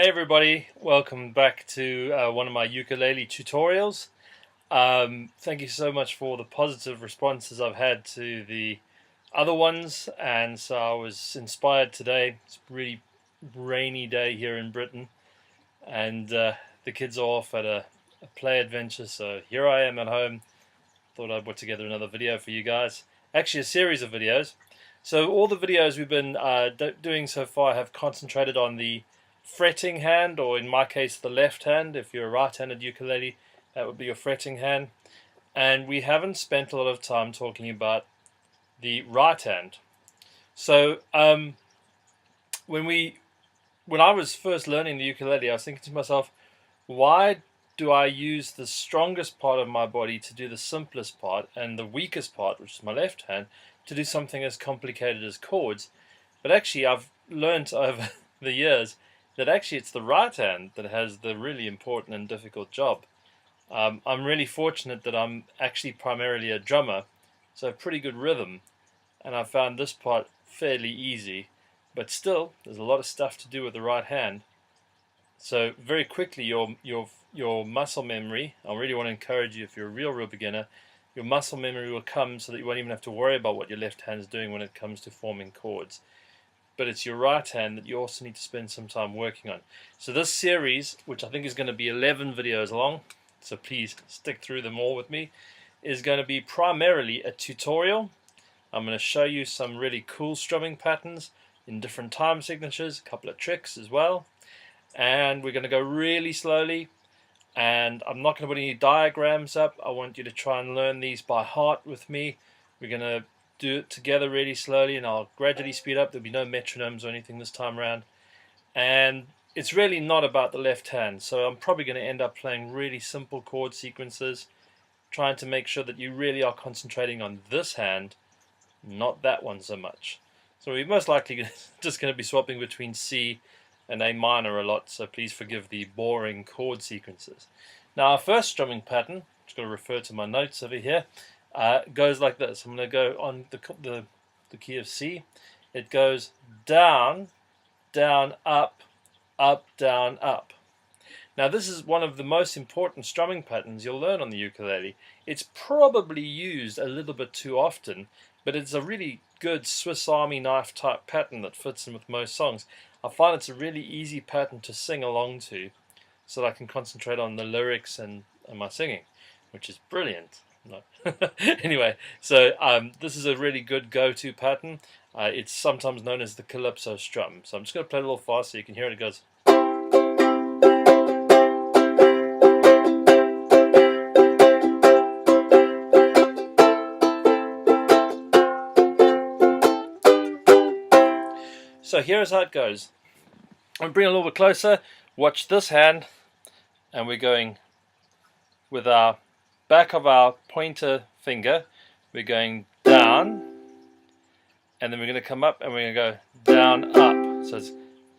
Hey everybody, welcome back to one of my ukulele tutorials. Thank you so much for the positive responses I've had to the other ones, and so I was inspired today. It's a really rainy day here in Britain, and the kids are off at a play adventure, so here I am at home. Thought I'd put together another video for you guys. Actually, a series of videos. So all the videos we've been doing so far have concentrated on the fretting hand, or in my case the left hand. If you're a right-handed ukulele, that would be your fretting hand. And we haven't spent a lot of time talking about the right hand. So when I was first learning the ukulele, I was thinking to myself, why do I use the strongest part of my body to do the simplest part, and the weakest part, which is my left hand, to do something as complicated as chords? But actually, I've learned over the years that actually it's the right hand that has the really important and difficult job. I'm really fortunate that I'm actually primarily a drummer, so I have pretty good rhythm, and I found this part fairly easy. But still, there's a lot of stuff to do with the right hand. So very quickly, your muscle memory, I really want to encourage you, if you're a real beginner, your muscle memory will come so that you won't even have to worry about what your left hand is doing when it comes to forming chords. But it's your right hand that you also need to spend some time working on. So this series, which I think is going to be 11 videos long, so please stick through them all with me, is going to be primarily a tutorial. I'm going to show you some really cool strumming patterns in different time signatures, a couple of tricks as well. And we're going to go really slowly, and I'm not going to put any diagrams up. I want you to try and learn these by heart with me. We're going to do it together really slowly, and I'll gradually speed up. There'll be no metronomes or anything this time around. And it's really not about the left hand, so I'm probably going to end up playing really simple chord sequences, trying to make sure that you really are concentrating on this hand, not that one so much. So we're most likely just going to be swapping between C and A minor a lot, so please forgive the boring chord sequences. Now our first strumming pattern, just going to refer to my notes over here, goes like this. I'm going to go on the key of C. It goes down, down, up, up, down, up. Now this is one of the most important strumming patterns you'll learn on the ukulele. It's probably used a little bit too often, but it's a really good Swiss Army knife type pattern that fits in with most songs. I find it's a really easy pattern to sing along to, so that I can concentrate on the lyrics and my singing, which is brilliant. No. Anyway, so this is a really good go-to pattern. It's sometimes known as the Calypso strum. So I'm just going to play it a little fast so you can hear it. It goes. So here's how it goes. I'm bring it a little bit closer. Watch this hand, and we're going with our back of our pointer finger. We're going down, and then we're going to come up, and we're going to go down, up. So it's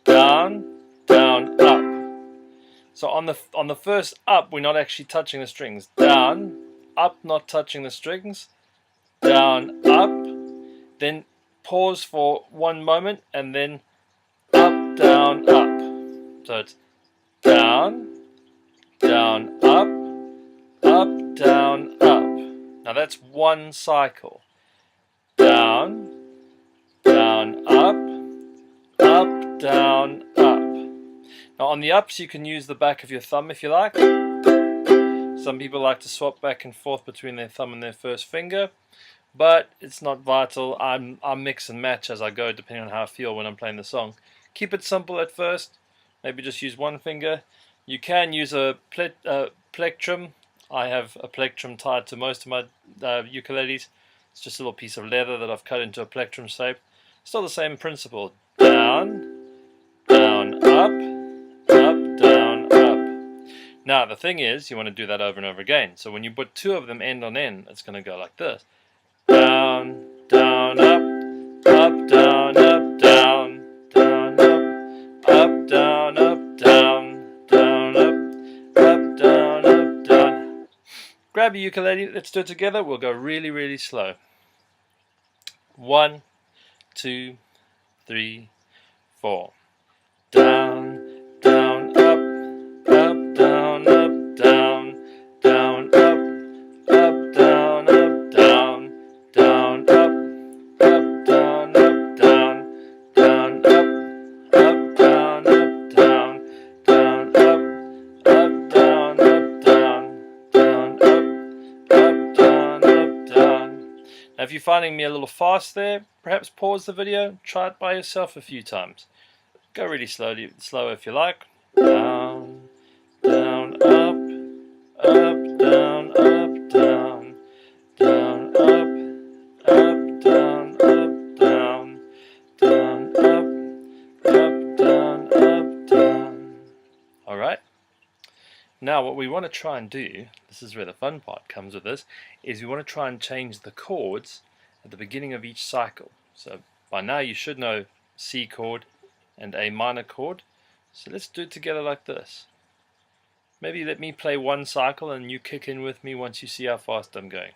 down, down, up. So on the first up, we're not actually touching the strings. Down, up, not touching the strings. Down, up. Then pause for one moment, and then up, down, up. So it's down, down, up, up, down, up. Now that's one cycle. Down, down, up, up, down, up. Now on the ups you can use the back of your thumb if you like. Some people like to swap back and forth between their thumb and their first finger, but it's not vital. I mix and match as I go depending on how I feel when I'm playing the song. Keep it simple at first. Maybe just use one finger. You can use a plectrum. I have a plectrum tied to most of my ukuleles. It's just a little piece of leather that I've cut into a plectrum shape. Still the same principle. Down, down, up, up, down, up. Now the thing is, you want to do that over and over again. So when you put two of them end on end, it's going to go like this. Down, down, up, up, down, up, down, down, up, down, up, down, down, up, down, up, down. Grab your ukulele, let's do it together. We'll go really, really slow. 1, 2, 3, 4. Down, down, Now if you're finding me a little fast there, perhaps pause the video, try it by yourself a few times. Go really slow if you like. Down, down, up, down, up, down, down, up, down, down, up, down. Alright? Now what we want to try and do, this is where the fun part comes with this, is we want to try and change the chords at the beginning of each cycle. So by now you should know C chord and A minor chord. So let's do it together like this. Maybe let me play one cycle and you kick in with me once you see how fast I'm going.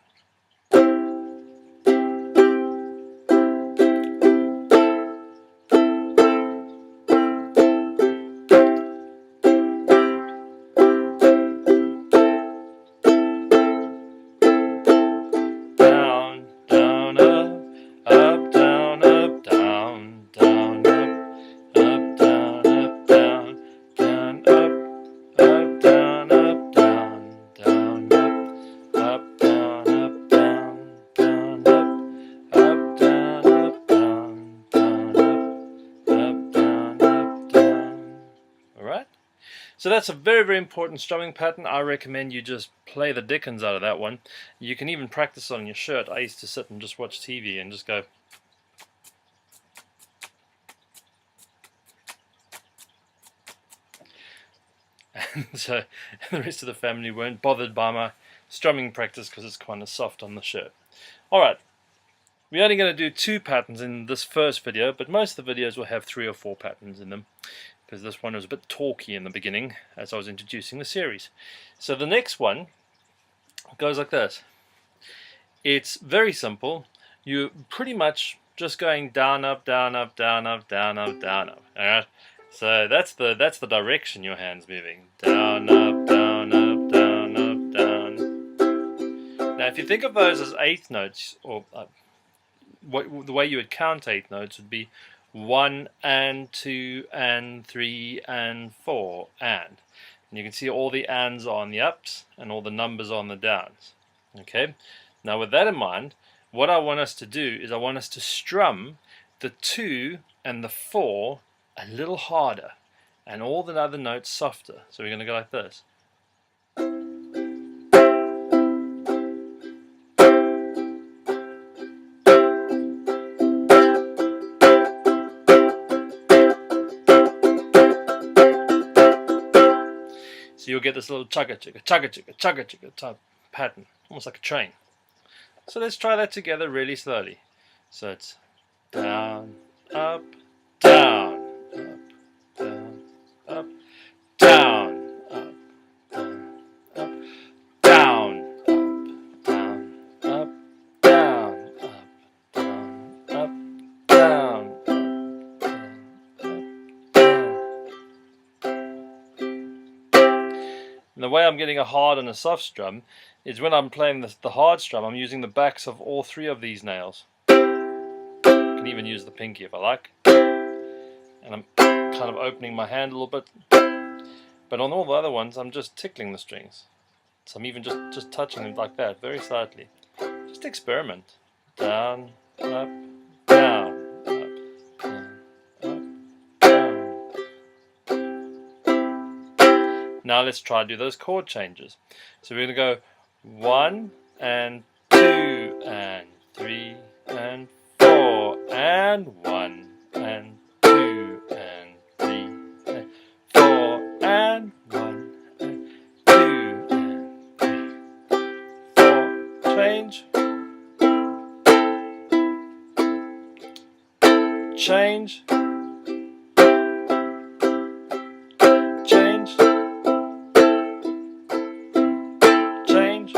So that's a very, very important strumming pattern. I recommend you just play the dickens out of that one. You can even practice on your shirt. I used to sit and just watch TV and just go. And so the rest of the family weren't bothered by my strumming practice because it's kind of soft on the shirt. Alright, we're only going to do 2 patterns in this first video, but most of the videos will have 3 or 4 patterns in them, because this one was a bit talky in the beginning as I was introducing the series. So the next one goes like this. It's very simple. You're pretty much just going down, up, down, up, down, up, down, up, down, up. Alright? So that's the direction your hand's moving. Down, up, down, up, down, up, down. Now if you think of those as 8th notes, or the way you would count 8 notes would be 1 and 2 and 3 and 4 and you can see all the ands are on the ups and all the numbers are on the downs. Okay, now with that in mind, what I want us to do is I want us to strum the 2 and the 4 a little harder and all the other notes softer. So we're going to go like this. So you'll get this little chugga chugga chugga chugga chugga chugga type pattern, almost like a train. So let's try that together really slowly. So it's down, up, down, up, down, up, down, up, down, up, down, up, down, up, down, up, down, up, down, And the way I'm getting a hard and a soft strum is when I'm playing the hard strum, I'm using the backs of all 3 of these nails. I can even use the pinky if I like. And I'm kind of opening my hand a little bit. But on all the other ones, I'm just tickling the strings. So I'm even just touching them like that, very slightly. Just experiment. Down, up, down, up, down, up, down. Now let's try to do those chord changes. So we're going to go 1 and 2 and 3 and 4 and 1 and 2 and 3 and 4 and 1 and 2 and 3, 4. Change. Change. Change. Change.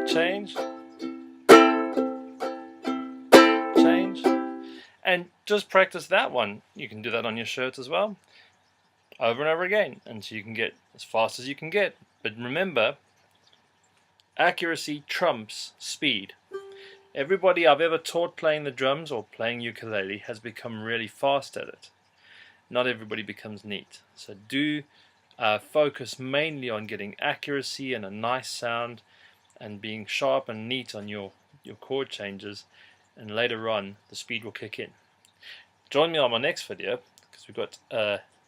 Change. Change. And just practice that one. You can do that on your shirt as well, over and over again, until you can get as fast as you can get. But remember, accuracy trumps speed. Everybody I've ever taught playing the drums or playing ukulele has become really fast at it. Not everybody becomes neat. So do focus mainly on getting accuracy and a nice sound, and being sharp and neat on your chord changes, and later on the speed will kick in. Join me on my next video, because we've got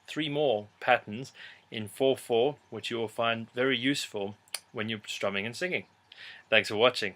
3 more patterns in 4/4 which you will find very useful when you're strumming and singing. Thanks for watching.